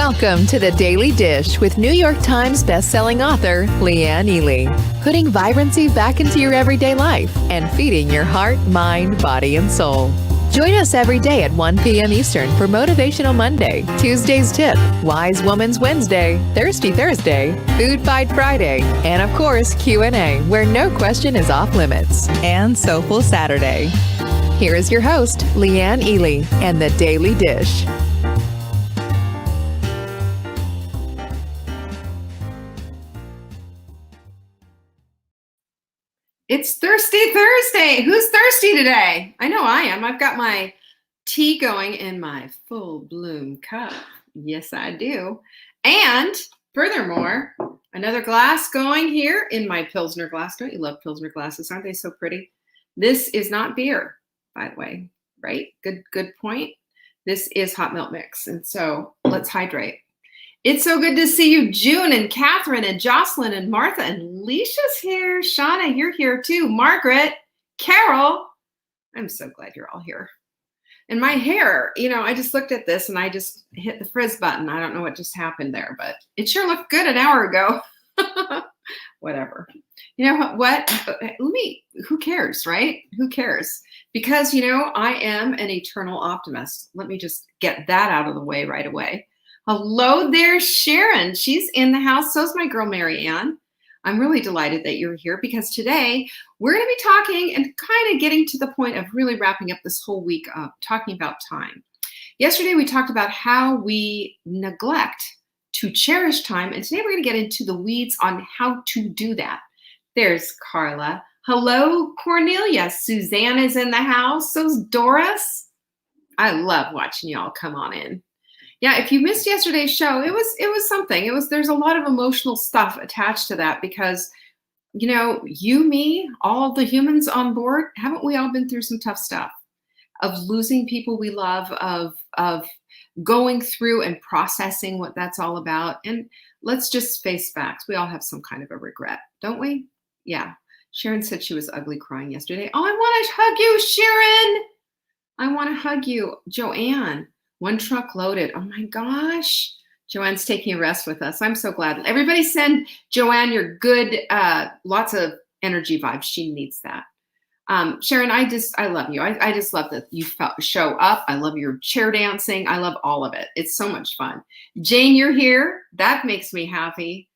Welcome to the Daily Dish with New York Times bestselling author Leanne Ely. Putting vibrancy back into your everyday life and feeding your heart, mind, body, and soul. Join us every day at 1 p.m. Eastern for Motivational Monday, Tuesday's Tip, Wise Woman's Wednesday, Thirsty Thursday, Food Fight Friday, and of course Q&A, where no question is off limits, and Soulful Saturday. Here is your host, Leanne Ely, and the Daily Dish. It's Thirsty Thursday. Who's thirsty today? I know I am. I've got my tea going in my full bloom cup. Yes, I do. And furthermore, another glass going here in my Pilsner glass. Don't you love Pilsner glasses? Aren't they so pretty? This is not beer, by the way, right? Good point. This is hot milk mix. And so let's hydrate. It's so good to see you, June and Catherine and Jocelyn and Martha and Leisha's here. Shauna, you're here too. Margaret, Carol. I'm so glad you're all here. And my hair, I just looked at this and I just hit the frizz button. I don't know what just happened there, but it sure looked good an hour ago. Whatever. You know what? Who cares, right? Who cares? Because, I am an eternal optimist. Let me just get that out of the way right away. Hello there, Sharon. She's in the house. So's my girl, Mary Ann. I'm really delighted that you're here because today we're going to be talking and kind of getting to the point of really wrapping up this whole week talking about time. Yesterday, we talked about how we neglect to cherish time. And today we're going to get into the weeds on how to do that. There's Carla. Hello, Cornelia. Suzanne is in the house. So's Doris. I love watching y'all come on in. Yeah, if you missed yesterday's show, it was something. There's a lot of emotional stuff attached to that because, you, me, all the humans on board, haven't we all been through some tough stuff of losing people we love, of going through and processing what that's all about? And let's just face facts. We all have some kind of a regret, don't we? Yeah. Sharon said she was ugly crying yesterday. Oh, I want to hug you, Sharon. I want to hug you. Joanne. One truck loaded. Oh my gosh. Joanne's taking a rest with us. I'm so glad. Everybody send Joanne your good, lots of energy vibes. She needs that. Sharon, I love you. I just love that you show up. I love your chair dancing. I love all of it. It's so much fun. Jane, you're here. That makes me happy.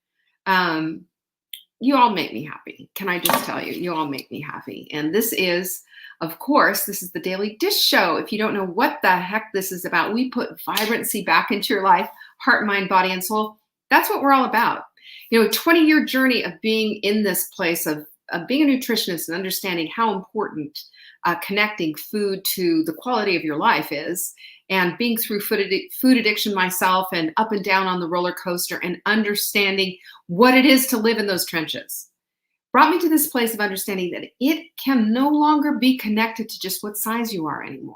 You all make me happy. Can I just tell you, you all make me happy. And this is, of course, this is the Daily Dish Show. If you don't know what the heck this is about, we put vibrancy back into your life, heart, mind, body, and soul. That's what we're all about. 20-year journey of being in this place of being a nutritionist and understanding how important connecting food to the quality of your life is, and being through food addiction myself and up and down on the roller coaster and understanding what it is to live in those trenches. Brought me to this place of understanding that it can no longer be connected to just what size you are anymore.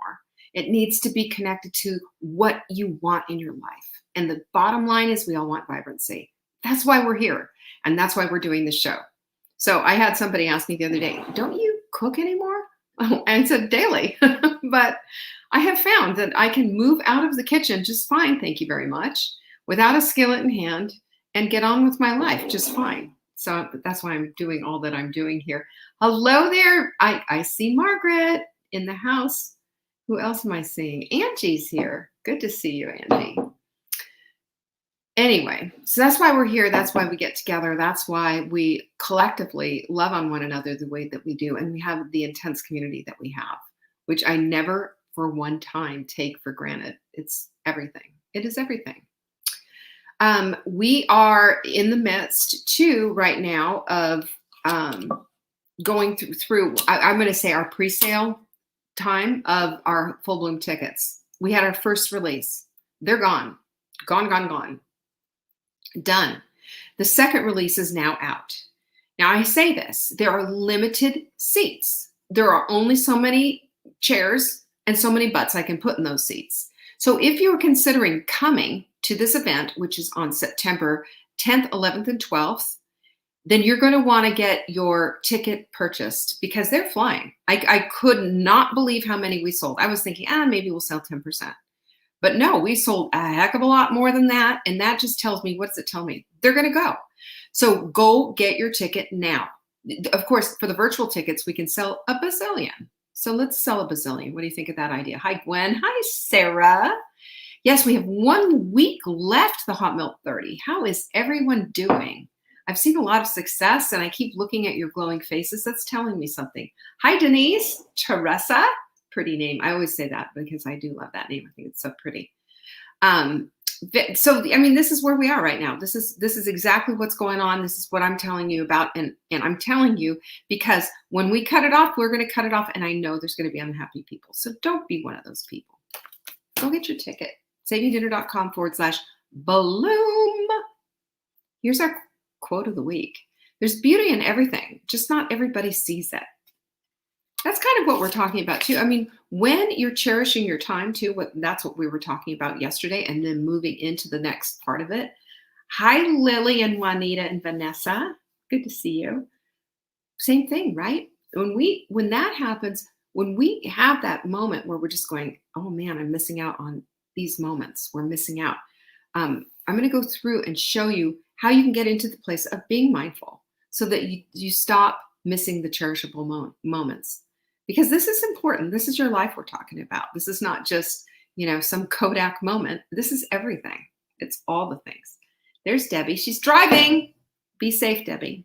It needs to be connected to what you want in your life. And the bottom line is we all want vibrancy. That's why we're here. And that's why we're doing this show. So I had somebody ask me the other day, don't you cook anymore? Oh, and I said daily. But I have found that I can move out of the kitchen just fine, thank you very much, without a skillet in hand and get on with my life just fine. So that's why I'm doing all that I'm doing here. Hello there. I see Margaret in the house. Who else am I seeing? Angie's here. Good to see you, Angie. Anyway, so that's why we're here. That's why we get together. That's why we collectively love on one another the way that we do. And we have the intense community that we have, which I never for one time take for granted. It's everything. It is everything. We are in the midst too right now of going through I'm going to say our pre-sale time of our full bloom tickets. We had our first release. They're gone. Done. The second release is now out. Now I say this, there are limited seats. There are only so many chairs and so many butts I can put in those seats. So if you're considering coming to this event, which is on September 10th, 11th, and 12th, then you're going to want to get your ticket purchased because they're flying. I could not believe how many we sold. I was thinking, maybe we'll sell 10%. But no, we sold a heck of a lot more than that. And that just tells me, what does it tell me? They're going to go. So go get your ticket now. Of course, for the virtual tickets, we can sell a bazillion. So let's sell a bazillion. What do you think of that idea? Hi, Gwen. Hi, Sarah. Yes, we have 1 week left, the Hot Milk 30. How is everyone doing? I've seen a lot of success, and I keep looking at your glowing faces. That's telling me something. Hi, Denise. Teresa. Pretty name. I always say that because I do love that name. I think it's so pretty. So, I mean, this is where we are right now. This is exactly what's going on. This is what I'm telling you about. And I'm telling you because when we cut it off, we're going to cut it off. And I know there's going to be unhappy people. So don't be one of those people. Go get your ticket. savingdinner.com/balloon. Here's our quote of the week. There's beauty in everything. Just not everybody sees it. That's kind of what we're talking about too. I mean, when you're cherishing your time too, that's what we were talking about yesterday, and then moving into the next part of it. Hi, Lily and Juanita and Vanessa. Good to see you. Same thing, right? When that happens, when we have that moment where we're just going, oh man, I'm missing out on these moments. We're missing out. I'm going to go through and show you how you can get into the place of being mindful so that you stop missing the cherishable moments. Because this is important. This is your life we're talking about. This is not just, some Kodak moment. This is everything. It's all the things. There's Debbie. She's driving. Be safe, Debbie.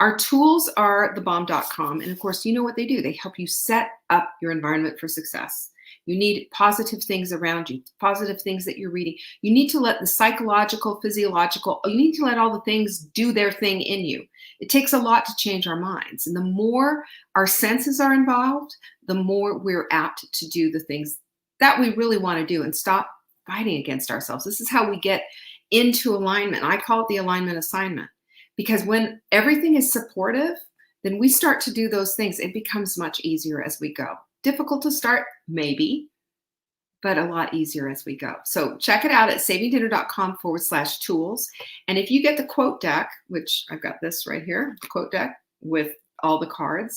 Our tools are thebomb.com. And of course, you know what they do. They help you set up your environment for success. You need positive things around you, positive things that you're reading. You need to let the psychological, physiological, you need to let all the things do their thing in you. It takes a lot to change our minds. And the more our senses are involved, the more we're apt to do the things that we really want to do and stop fighting against ourselves. This is how we get into alignment. I call it the alignment assignment. Because when everything is supportive, then we start to do those things. It becomes much easier as we go. Difficult to start, maybe, but a lot easier as we go. So check it out at savingdinner.com/tools. And if you get the quote deck, which I've got this right here, the quote deck with all the cards,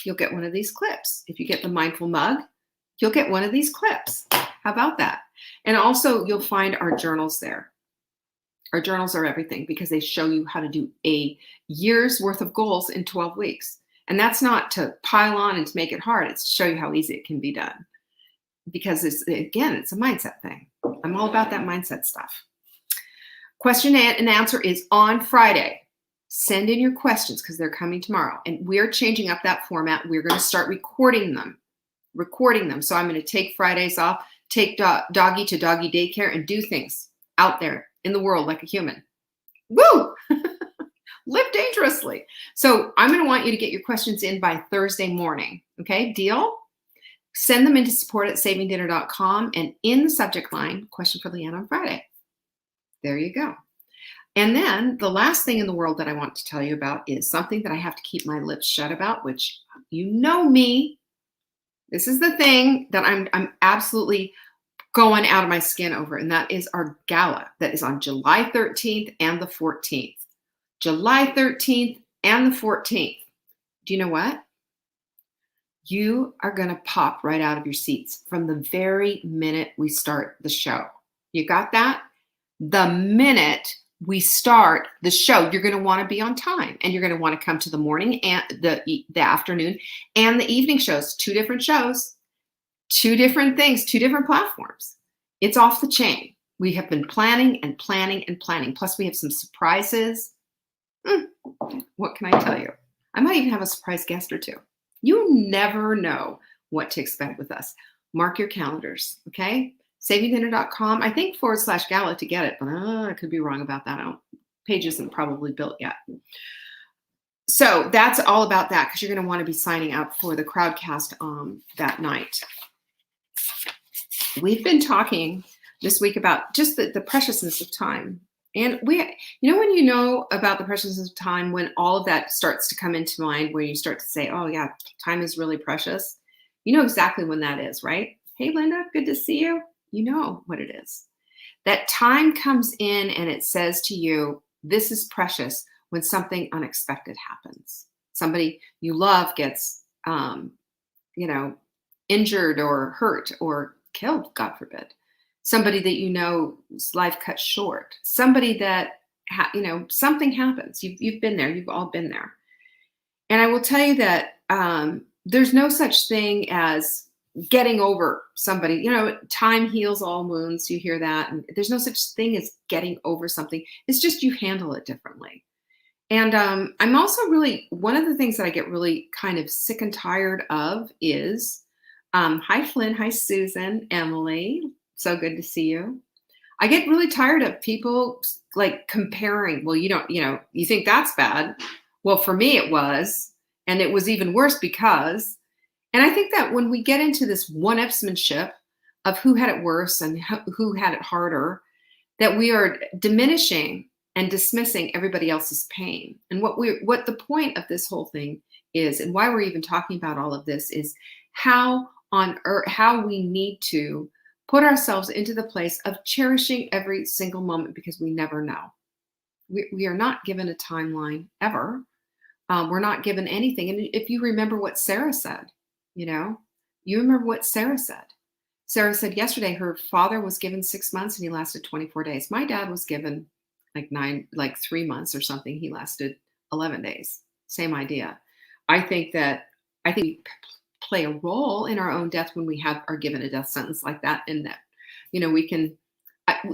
you'll get one of these clips. If you get the mindful mug, you'll get one of these clips. How about that? And also you'll find our journals there. Our journals are everything because they show you how to do a year's worth of goals in 12 weeks. And that's not to pile on and to make it hard. It's to show you how easy it can be done. Because it's a mindset thing. I'm all about that mindset stuff. Question and answer is on Friday. Send in your questions because they're coming tomorrow. And we're changing up that format. We're going to start recording them. So I'm going to take Fridays off, take doggy to doggy daycare and do things out there in the world like a human. Woo! Live dangerously. So I'm going to want you to get your questions in by Thursday morning. Okay, deal? Send them into support@savingdinner.com and in the subject line, question for Leanne on Friday. There you go. And then the last thing in the world that I want to tell you about is something that I have to keep my lips shut about, which you know me. This is the thing that I'm absolutely going out of my skin over, and that is our gala that is on July 13th and the 14th. July 13th and the 14th. Do you know what? You are going to pop right out of your seats from the very minute we start the show. You got that? The minute we start the show, you're going to want to be on time, and you're going to want to come to the morning and the afternoon and the evening shows. 2 different shows, 2 different things, 2 different platforms. It's off the chain. We have been planning and planning and planning. Plus, we have some surprises. What can I tell you? I might even have a surprise guest or 2. You never know what to expect with us. Mark your calendars, okay? Savingdinner.com, I think /gala to get it, but I could be wrong about that. Page isn't probably built yet. So that's all about that because you're going to want to be signing up for the crowdcast that night. We've been talking this week about just the preciousness of time. And when you know about the preciousness of time, when all of that starts to come into mind, where you start to say, oh yeah, time is really precious. You know exactly when that is, right? Hey, Linda, good to see you. You know what it is. That time comes in and it says to you, this is precious when something unexpected happens. Somebody you love gets, injured or hurt or killed, God forbid. somebody that life cut short, somebody that something happens. You've been there. You've all been there. And I will tell you that there's no such thing as getting over somebody. Time heals all wounds. You hear that. And there's no such thing as getting over something. It's just you handle it differently. And I'm also really, one of the things that I get really kind of sick and tired of is, hi, Flynn. Hi, Susan, Emily. So good to see you. I get really tired of people like comparing. Well, you think that's bad. Well, for me, it was. And it was even worse because, and I think that when we get into this one-upsmanship of who had it worse and who had it harder, that we are diminishing and dismissing everybody else's pain. And what the point of this whole thing is, and why we're even talking about all of this, is how on earth, how we need to put ourselves into the place of cherishing every single moment, because we never know. We are not given a timeline ever. We're not given anything. And if you remember what Sarah said, you remember what Sarah said. Sarah said yesterday her father was given 6 months and he lasted 24 days. My dad was given like 3 months or something. He lasted 11 days. Same idea. I think we play a role in our own death when we are given a death sentence like that, and that, we can,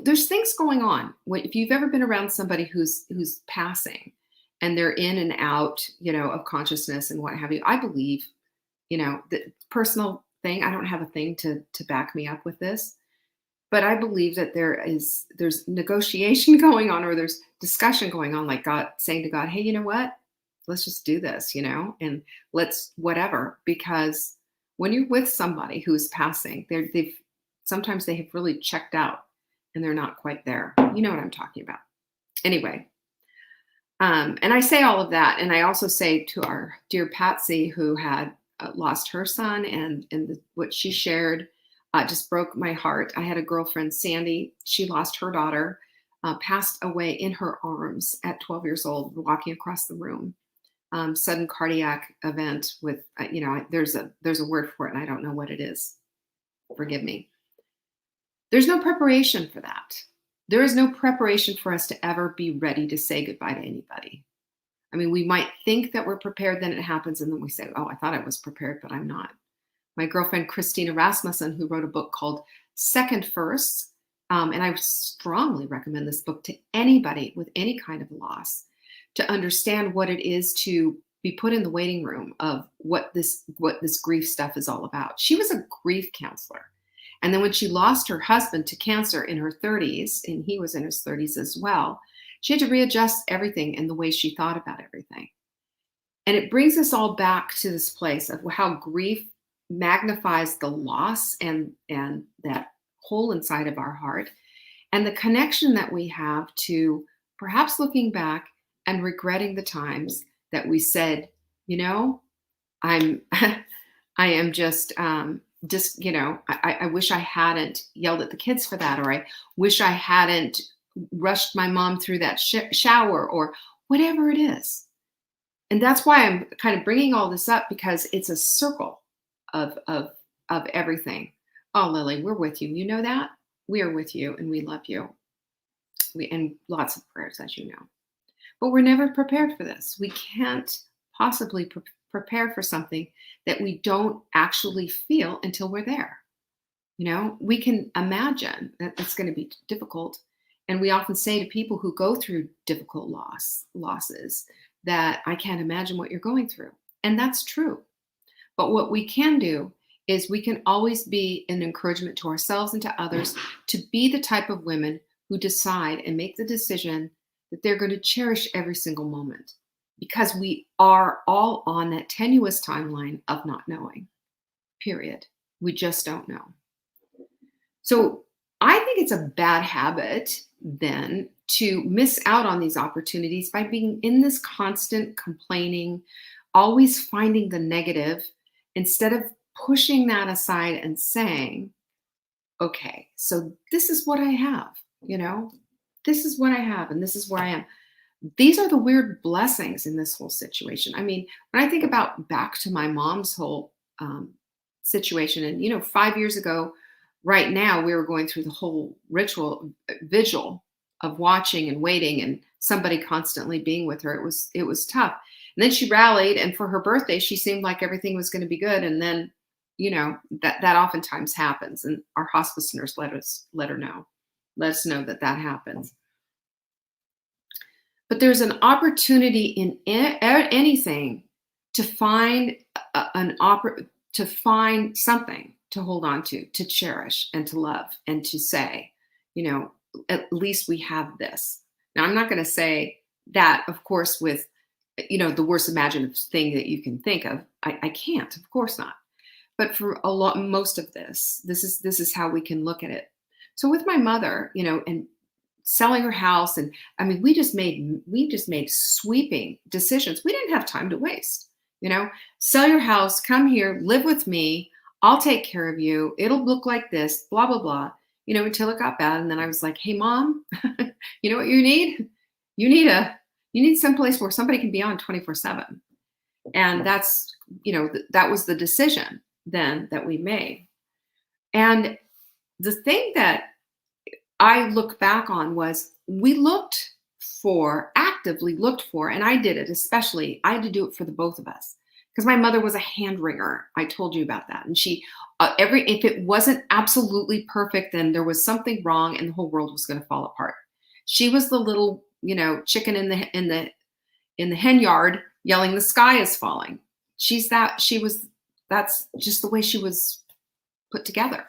there's things going on. If you've ever been around somebody who's passing and they're in and out, of consciousness and what have you, I believe, the personal thing, I don't have a thing to back me up with this, but I believe that there's negotiation going on, or there's discussion going on, like God saying to God, hey, you know what? Let's just do this, and let's whatever. Because when you're with somebody who is passing, sometimes they have really checked out and they're not quite there. You know what I'm talking about. Anyway, and I say all of that, and I also say to our dear Patsy, who had lost her son, and what she shared just broke my heart. I had a girlfriend, Sandy. She lost her daughter, passed away in her arms at 12 years old, walking across the room. Sudden cardiac event with, there's a word for it, and I don't know what it is. Forgive me. There's no preparation for that. There is no preparation for us to ever be ready to say goodbye to anybody. I mean, we might think that we're prepared, then it happens, and then we say, oh, I thought I was prepared, but I'm not. My girlfriend, Christina Rasmussen, who wrote a book called Second First, and I strongly recommend this book to anybody with any kind of loss, to understand what it is to be put in the waiting room of what this grief stuff is all about. She was a grief counselor. And then when she lost her husband to cancer in her 30s, and he was in his 30s as well, she had to readjust everything and the way she thought about everything. And it brings us all back to this place of how grief magnifies the loss and that hole inside of our heart, and the connection that we have to perhaps looking back and regretting the times that we said, I am just, I wish I hadn't yelled at the kids for that, or I wish I hadn't rushed my mom through that shower, or whatever it is. And that's why I'm kind of bringing all this up, because it's a circle of everything. Oh, Lily, we're with you. You know that? We are with you, and we love you. And lots of prayers, as you know. But we're never prepared for this. We can't possibly prepare for something that we don't actually feel until we're there. We can imagine that it's going to be difficult. And we often say to people who go through difficult losses that I can't imagine what you're going through. And that's true. But what we can do is we can always be an encouragement to ourselves and to others to be the type of women who decide and make the decision that they're going to cherish every single moment, because we are all on that tenuous timeline of not knowing, period. We just don't know. So I think it's a bad habit then to miss out on these opportunities by being in this constant complaining, always finding the negative, instead of pushing that aside and saying, okay, so this is what I have, this is what I have, and this is where I am. These are the weird blessings in this whole situation. I mean, when I think about back to my mom's whole situation, and 5 years ago, right now we were going through the whole vigil of watching and waiting and somebody constantly being with her. It was tough. And then she rallied, and for her birthday, she seemed like everything was going to be good. And then, that oftentimes happens. And our hospice nurse let us know that happens. But there's an opportunity in anything to find to find something to hold on to cherish and to love and to say, at least we have this. Now, I'm not going to say that, of course, with, the worst imaginative thing that you can think of. I can't, of course not. But for most of this is how we can look at it. So with my mother, and selling her house, and I mean, we just made sweeping decisions. We didn't have time to waste. Sell your house, come here, live with me. I'll take care of you. It'll look like this, blah, blah, blah, until it got bad. And then I was like, hey, Mom, you know what you need? You need someplace where somebody can be on 24/7. And that's, that was the decision then that we made. And the thing that I look back on was we actively looked for, and I did it especially, I had to do it for the both of us. Because my mother was a hand wringer. I told you about that. And she, if it wasn't absolutely perfect, then there was something wrong and the whole world was going to fall apart. She was the little, chicken in the hen yard yelling, the sky is falling. That's just the way she was put together.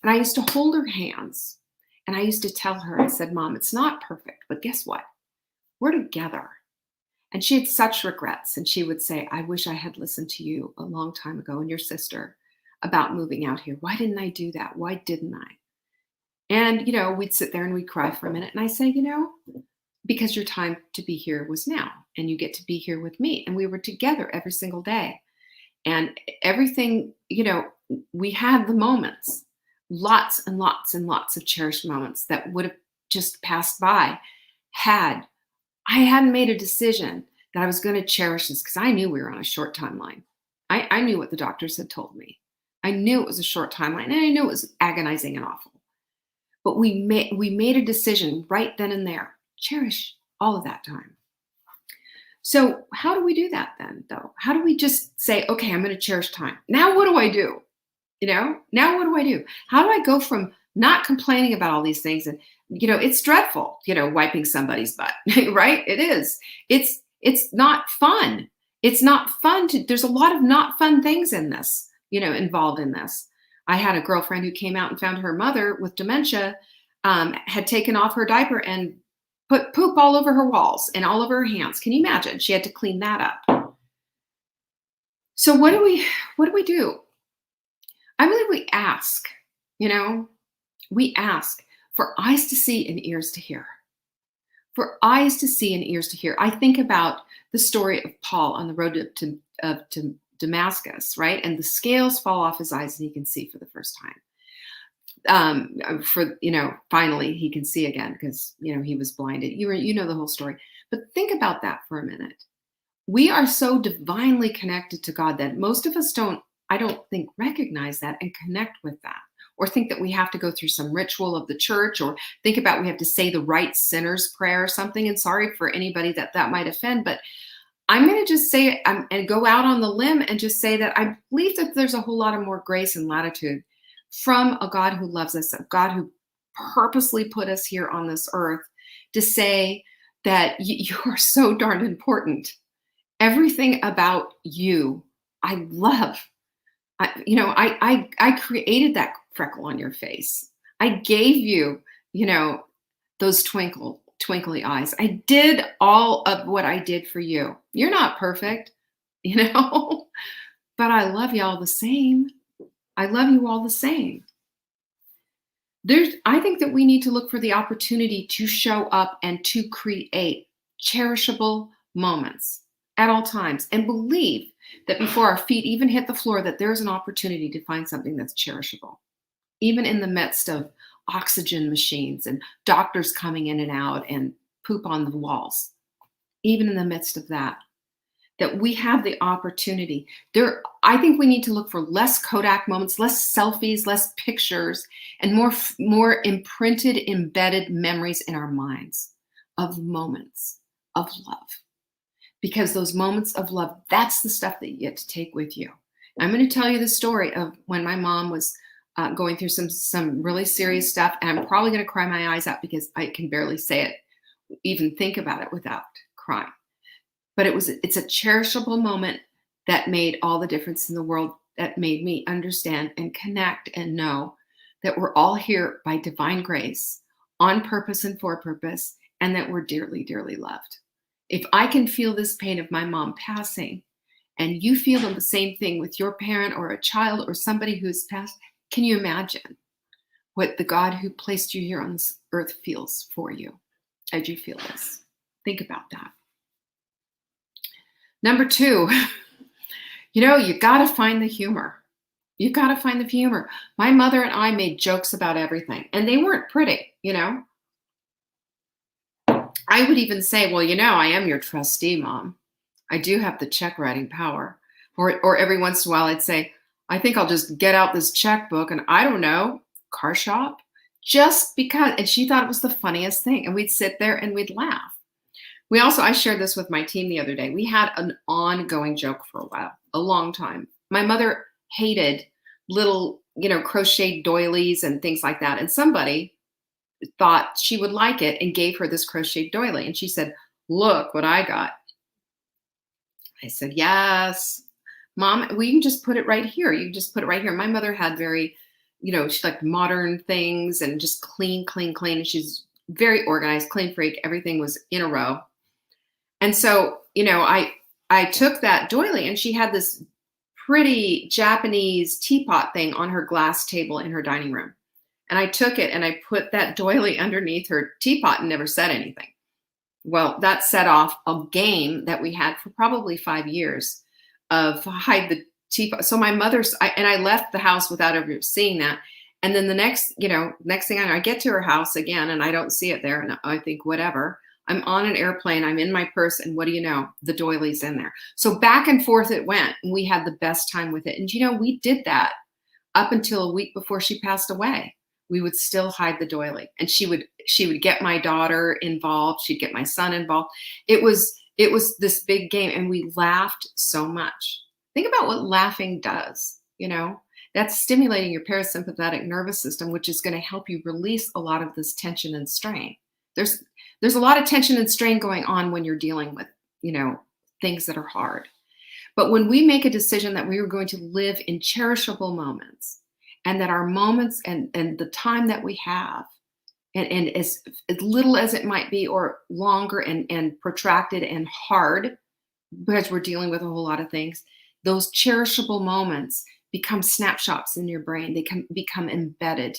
And I used to hold her hands and I used to tell her, I said, Mom, it's not perfect, but guess what? We're together. And she had such regrets. And she would say, I wish I had listened to you a long time ago and your sister about moving out here. Why didn't I do that? Why didn't I? And, we'd sit there and we'd cry for a minute. And I say, because your time to be here was now and you get to be here with me. And we were together every single day. And everything, we had the moments, lots and lots and lots of cherished moments that would have just passed by I hadn't made a decision that I was going to cherish this, because I knew we were on a short timeline. I knew what the doctors had told me. I knew it was a short timeline, and I knew it was agonizing and awful. But we made a decision right then and there. Cherish all of that time. So how do we do that then, though? How do we just say, okay, I'm going to cherish time. Now what do I do? Now what do I do? How do I go from not complaining about all these things? And, it's dreadful, wiping somebody's butt, right? It is. It's not fun. It's not fun there's a lot of not fun things in this, involved in this. I had a girlfriend who came out and found her mother with dementia, had taken off her diaper and put poop all over her walls and all over her hands. Can you imagine? She had to clean that up. So what do we do? I believe we ask, we ask for eyes to see and ears to hear. For eyes to see and ears to hear. I think about the story of Paul on the road to Damascus, right? And the scales fall off his eyes and he can see for the first time. Finally he can see again because, he was blinded. You know the whole story. But think about that for a minute. We are so divinely connected to God that most of us I don't think recognize that and connect with that, or think that we have to go through some ritual of the church, or think about we have to say the right sinner's prayer or something. And sorry for anybody that might offend, but I'm going to just say it and go out on the limb and just say that I believe that there's a whole lot of more grace and latitude from a God who loves us, a God who purposely put us here on this earth to say that you are so darn important. Everything about you, I love. I created that freckle on your face. I gave you, those twinkly eyes. I did all of what I did for you. You're not perfect, but I love you all the same. I love you all the same. I think that we need to look for the opportunity to show up and to create cherishable moments at all times, and believe that before our feet even hit the floor, that there's an opportunity to find something that's cherishable, even in the midst of oxygen machines and doctors coming in and out and poop on the walls. Even in the midst of that, that we have the opportunity. I think we need to look for less Kodak moments, less selfies, less pictures, and more imprinted, embedded memories in our minds of moments of love. Because those moments of love, that's the stuff that you get to take with you. I'm going to tell you the story of when my mom was going through some really serious stuff, and I'm probably going to cry my eyes out because I can barely say it, even think about it without crying. But it's a cherishable moment that made all the difference in the world, that made me understand and connect and know that we're all here by divine grace, on purpose and for purpose, and that we're dearly, dearly loved. If I can feel this pain of my mom passing, and you feel the same thing with your parent or a child or somebody who's passed, can you imagine what the God who placed you here on this earth feels for you as you feel this? Think about that. Number 2, you got to find the humor. You got to find the humor. My mother and I made jokes about everything, and they weren't pretty, I would even say, well, I am your trustee, Mom. I do have the check writing power. Or every once in a while I'd say, I think I'll just get out this checkbook and I don't know, car shop, just because. And she thought it was the funniest thing. And we'd sit there and we'd laugh. I shared this with my team the other day. We had an ongoing joke for a while, a long time. My mother hated little, crocheted doilies and things like that. And somebody thought she would like it and gave her this crocheted doily. And she said, look what I got. I said, yes, Mom, we can just put it right here. You can just put it right here. My mother had very, she liked modern things and just clean. And she's very organized, clean freak. Everything was in a row. And so, I took that doily, and she had this pretty Japanese teapot thing on her glass table in her dining room. And I took it and I put that doily underneath her teapot and never said anything. Well, that set off a game that we had for probably 5 years of hide the teapot. So my I left the house without ever seeing that. And then the next thing I know, I get to her house again and I don't see it there. And I think, whatever. I'm on an airplane. I'm in my purse. And what do you know? The doily's in there. So back and forth it went. And we had the best time with it. And, we did that up until a week before she passed away. We would still hide the doily, and she would get my daughter involved. She'd get my son involved. It was this big game, and we laughed so much. Think about what laughing does. That's stimulating your parasympathetic nervous system, which is going to help you release a lot of this tension and strain. There's a lot of tension and strain going on when you're dealing with, things that are hard. But when we make a decision that we are going to live in cherishable moments, and that our moments and the time that we have, and as little as it might be, or longer and protracted and hard, because we're dealing with a whole lot of things, those cherishable moments become snapshots in your brain. They can become embedded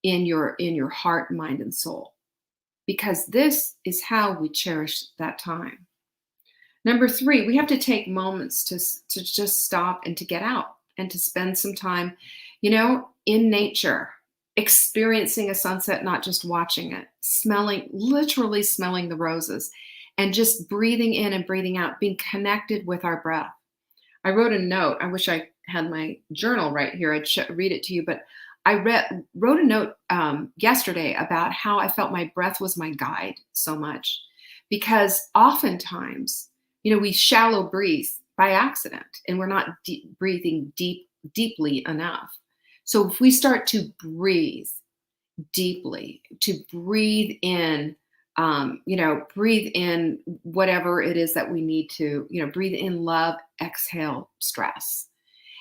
in your heart, mind, and soul. Because this is how we cherish that time. Number 3, we have to take moments to just stop and to get out and to spend some time, in nature, experiencing a sunset, not just watching it, literally smelling the roses, and just breathing in and breathing out, being connected with our breath. I wrote a note. I wish I had my journal right here. I'd read it to you, but I wrote a note yesterday about how I felt my breath was my guide so much, because oftentimes, we shallow breathe by accident, and we're not breathing deeply enough. So if we start to breathe deeply, to breathe in, breathe in whatever it is that we need to, breathe in love, exhale stress,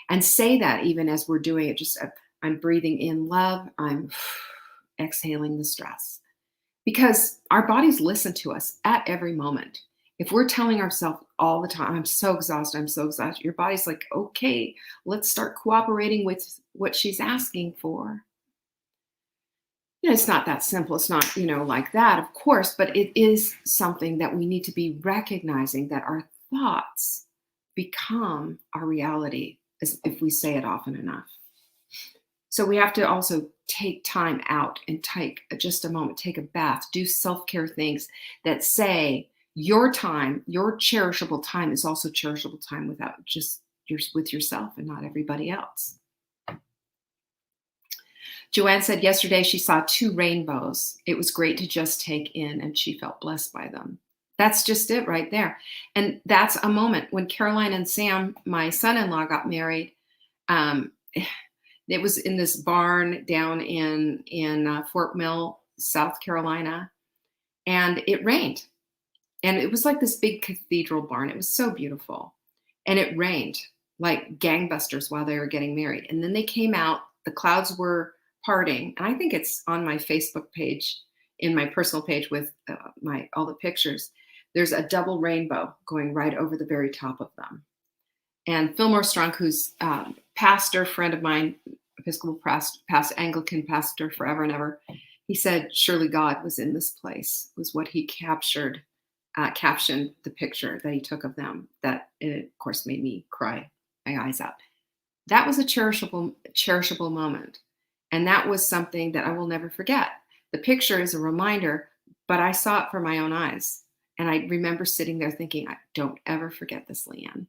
and say that even as we're doing it, just I'm breathing in love, I'm exhaling the stress, because our bodies listen to us at every moment. If we're telling ourselves all the time, I'm so exhausted, your body's like, okay, let's start cooperating with what she's asking for. It's not that simple. It's not, like that, of course, but it is something that we need to be recognizing, that our thoughts become our reality if we say it often enough. So we have to also take time out and take just a moment, take a bath, do self-care things that say, your time, your cherishable time is also cherishable time with yourself and not everybody else. Joanne said yesterday she saw 2 rainbows. It was great to just take in, and she felt blessed by them. That's just it right there. And that's a moment. When Caroline and Sam, my son-in-law, got married, it was in this barn down in Fort Mill, South Carolina, and it rained. And it was like this big cathedral barn. It was so beautiful. And it rained like gangbusters while they were getting married. And then they came out, the clouds were parting. And I think it's on my Facebook page, in my personal page with all the pictures. There's a double rainbow going right over the very top of them. And Fillmore Strunk, who's pastor, friend of mine, Episcopal pastor, Anglican pastor forever and ever, he said, surely God was in this place, was what he captioned the picture that he took of them. That, it, of course, made me cry my eyes out. That was a cherishable moment. And that was something that I will never forget. The picture is a reminder, but I saw it from my own eyes. And I remember sitting there thinking, don't ever forget this, Leanne.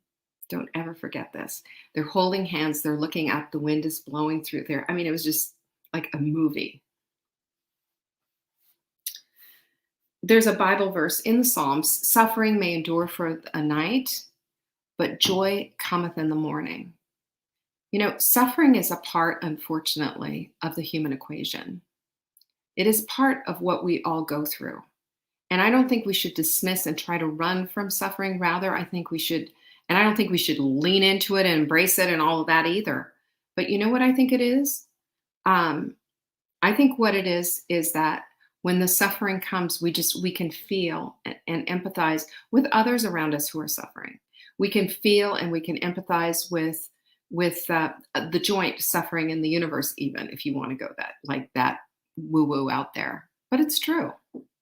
Don't ever forget this. They're holding hands. They're looking at the wind is blowing through there. I mean, it was just like a movie. There's a Bible verse in the Psalms, suffering may endure for a night, but joy cometh in the morning. You know, suffering is a part, unfortunately, of the human equation. It is part of what we all go through. And I don't think we should dismiss and try to run from suffering. Rather, I think we should, and I don't think we should lean into it and embrace it and all of that either. But you know what I think it is? I think what it is that when the suffering comes, we can feel and empathize with others around us who are suffering. We can feel and we can empathize with the joint suffering in the universe, even if you want to go that woo-woo out there. But it's true.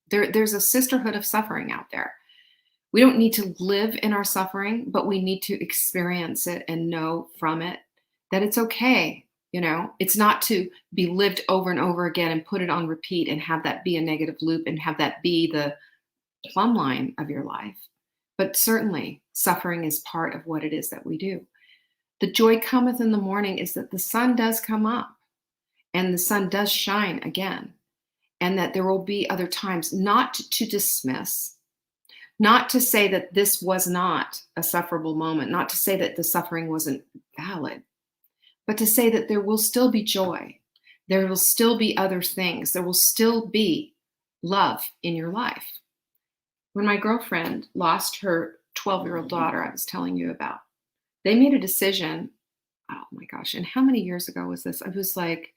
There's a sisterhood of suffering out there. We don't need to live in our suffering, but we need to experience it and know from it that it's okay. You know, it's not to be lived over and over again and put it on repeat and have that be a negative loop and have that be the plumb line of your life. But certainly suffering is part of what it is that we do. The joy cometh in the morning is that the sun does come up and the sun does shine again. And that there will be other times, not to dismiss, not to say that this was not a sufferable moment, not to say that the suffering wasn't valid, but to say that there will still be joy. There will still be other things. There will still be love in your life. When my girlfriend lost her 12-year-old daughter, I was telling you about, they made a decision. Oh my gosh. And how many years ago was this? I was like,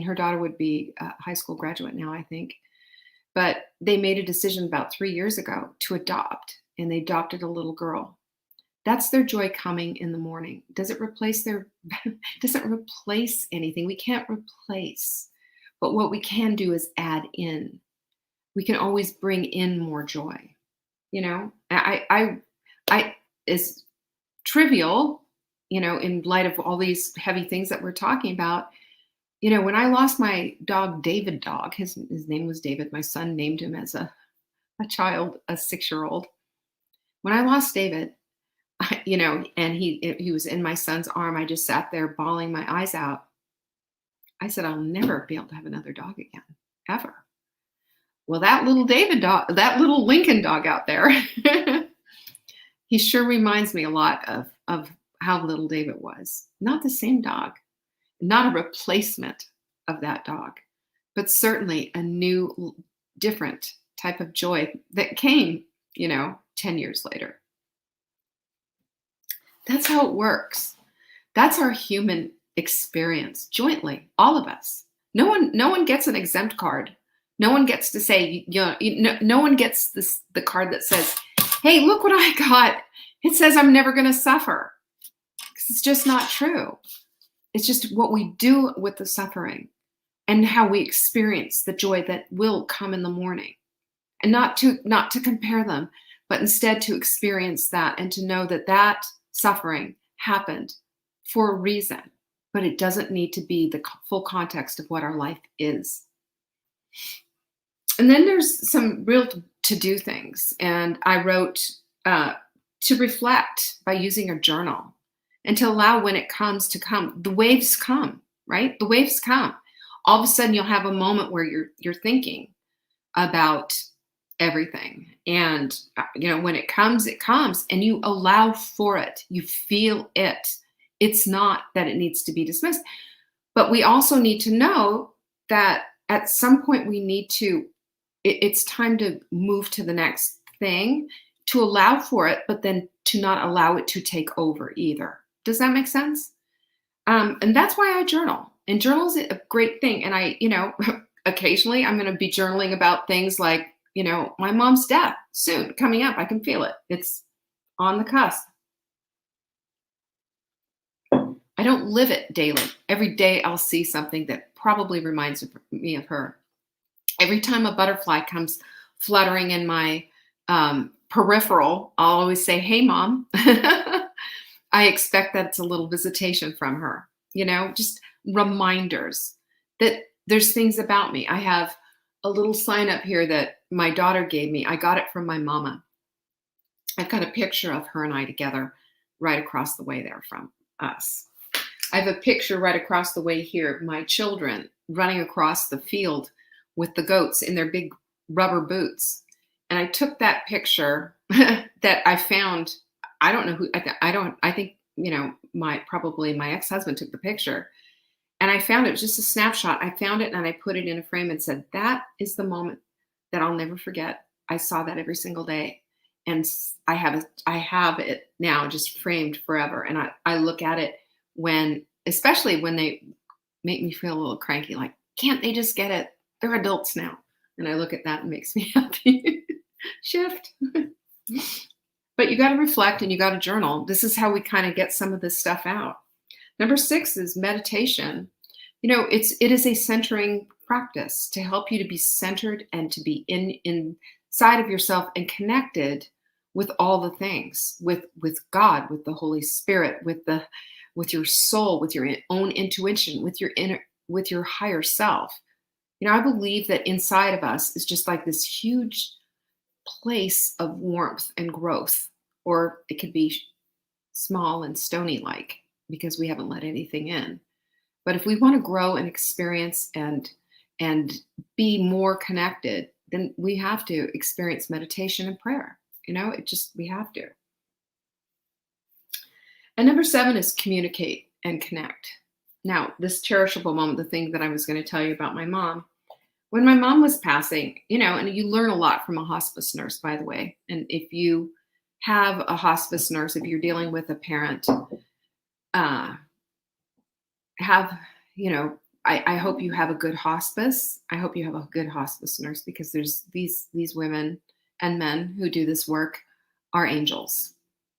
her daughter would be a high school graduate now, I think. But they made a decision about 3 years ago to adopt, and they adopted a little girl. That's their joy coming in the morning. Does it replace doesn't replace anything. We can't replace. But what we can do is add in. We can always bring in more joy. You know, I is trivial, in light of all these heavy things that we're talking about. When I lost my dog, David dog, his name was David. My son named him as a child, a 6-year-old. When I lost David, and he was in my son's arm, I just sat there bawling my eyes out. I said, I'll never be able to have another dog again, ever. Well, that little David dog, that little Lincoln dog out there, he sure reminds me a lot of how little David was. Not the same dog. Not a replacement of that dog, but certainly a new, different type of joy that came, 10 years later. That's how it works. That's our human experience jointly, all of us. No one gets an exempt card. No one gets to say, no one gets the card that says, hey, look what I got. It says I'm never going to suffer. It's just not true. It's just what we do with the suffering and how we experience the joy that will come in the morning. And not to compare them, but instead to experience that and to know that suffering happened for a reason, but it doesn't need to be the full context of what our life is. And then there's some real to do things. And I wrote to reflect by using a journal and to allow when it comes to come. The waves come, right? The waves come. All of a sudden, you'll have a moment where you're thinking about everything, and when it comes, and you allow for it. You feel it. It's not that it needs to be dismissed, but we also need to know that at some point we need to. It's time to move to the next thing, to allow for it, but then to not allow it to take over either. Does that make sense? And that's why I journal. And journal is a great thing. And I, occasionally I'm going to be journaling about things like, my mom's death soon coming up. I can feel it. It's on the cusp. I don't live it daily. Every day I'll see something that probably reminds me of her. Every time a butterfly comes fluttering in my peripheral, I'll always say, "Hey, Mom." I expect that it's a little visitation from her, just reminders that there's things about me. I have a little sign up here that my daughter gave me. I got it from my mama. I've got a picture of her and I together right across the way there from us. I have a picture right across the way here of my children running across the field with the goats in their big rubber boots. And I took that picture that I found. I don't know who, I think, probably my ex-husband took the picture, and I found it was just a snapshot. I found it and I put it in a frame and said, that is the moment that I'll never forget. I saw that every single day. And I have it now just framed forever. And I look at it especially when they make me feel a little cranky, like, can't they just get it? They're adults now. And I look at that and it makes me happy. Shift. But you got to reflect and you got to journal. This is how we kind of get some of this stuff out. Number 6 is meditation. It is a centering practice to help you to be centered and to be inside of yourself and connected with all the things, with God, with the Holy Spirit, with your soul, with your own intuition, with your higher self. I believe that inside of us is just like this huge place of warmth and growth, or it could be small and stony like because we haven't let anything in. But if we want to grow and experience and be more connected, then we have to experience meditation and prayer. We have to. And number 7 is communicate and connect. Now, this cherishable moment, the thing that I was going to tell you about my mom, when my mom was passing, and you learn a lot from a hospice nurse, by the way. And if you have a hospice nurse, if you're dealing with a parent, I hope you have a good hospice. I hope you have a good hospice nurse, because there's these women and men who do this work are angels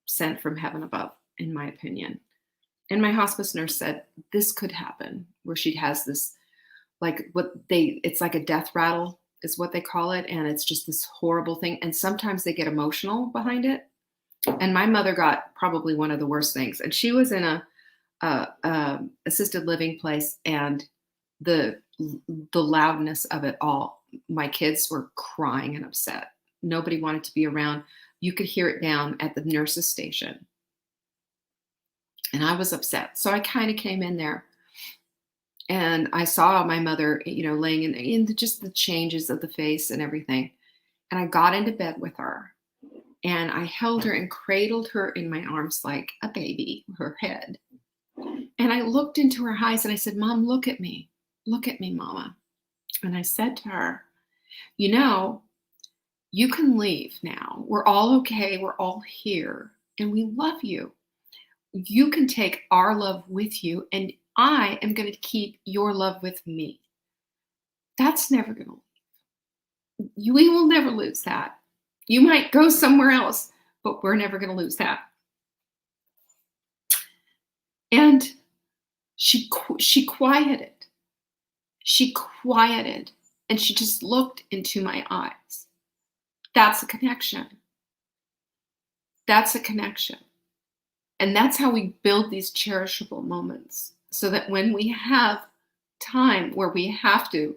sent from heaven above, in my opinion. And my hospice nurse said this could happen, where she has this, it's like a death rattle is what they call it. And it's just this horrible thing. And sometimes they get emotional behind it. And my mother got probably one of the worst things. And she was in a assisted living place, and the loudness of it all, my kids were crying and upset. Nobody wanted to be around. You could hear it down at the nurse's station. And I was upset. So I kind of came in there, and I saw my mother, laying in just the changes of the face and everything. And I got into bed with her, and I held her and cradled her in my arms like a baby, her head. And I looked into her eyes and I said, "Mom, look at me. Look at me, Mama." And I said to her, you can leave now. We're all okay. We're all here. And we love you. You can take our love with you, and I am going to keep your love with me. That's never going to leave. We will never lose that. You might go somewhere else, but we're never going to lose that. And she quieted. She quieted, and she just looked into my eyes. That's a connection. That's a connection. And that's how we build these cherishable moments, so that when we have time where we have to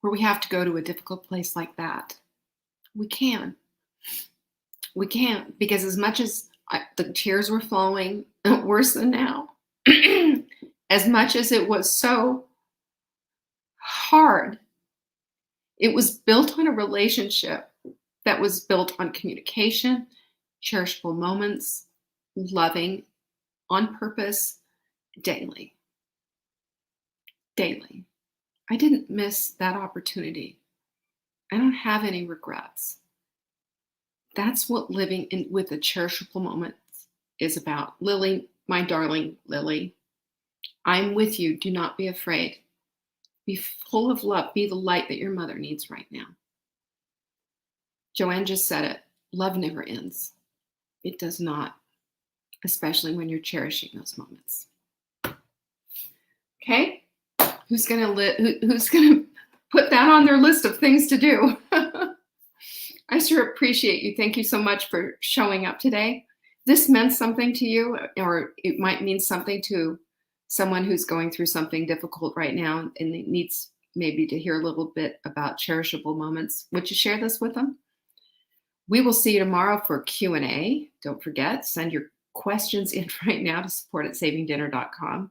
where we have to go to a difficult place like that. We can. We can't, because as much as the tears were flowing, worse than now, as much as it was so hard, it was built on a relationship that was built on communication, cherishable moments, loving on purpose, daily. Daily. I didn't miss that opportunity. I don't have any regrets. That's what living with a cherishable moment is about. Lily, my darling Lily, I'm with you. Do not be afraid. Be full of love. Be the light that your mother needs right now. Joanne just said it. Love never ends. It does not, especially when you're cherishing those moments. Okay? Who's gonna put that on their list of things to do? I sure appreciate you. Thank you so much for showing up today. This meant something to you, or it might mean something to someone who's going through something difficult right now and needs maybe to hear a little bit about cherishable moments. Would you share this with them? We will see you tomorrow for Q&A. Don't forget, send your questions in right now to support@savingdinner.com.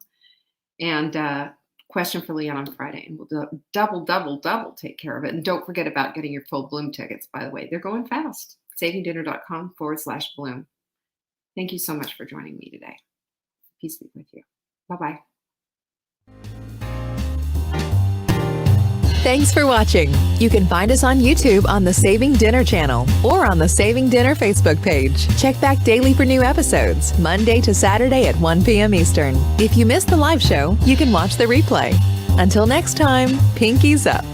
And question for Leanne on Friday. And we'll double take care of it. And don't forget about getting your full Bloom tickets, by the way. They're going fast. savingdinner.com/Bloom. Thank you so much for joining me today. Peace be with you. Bye-bye. Thanks for watching. You can find us on YouTube on the Saving Dinner channel or on the Saving Dinner Facebook page. Check back daily for new episodes, Monday to Saturday at 1 p.m. Eastern. If you missed the live show, you can watch the replay. Until next time, pinkies up.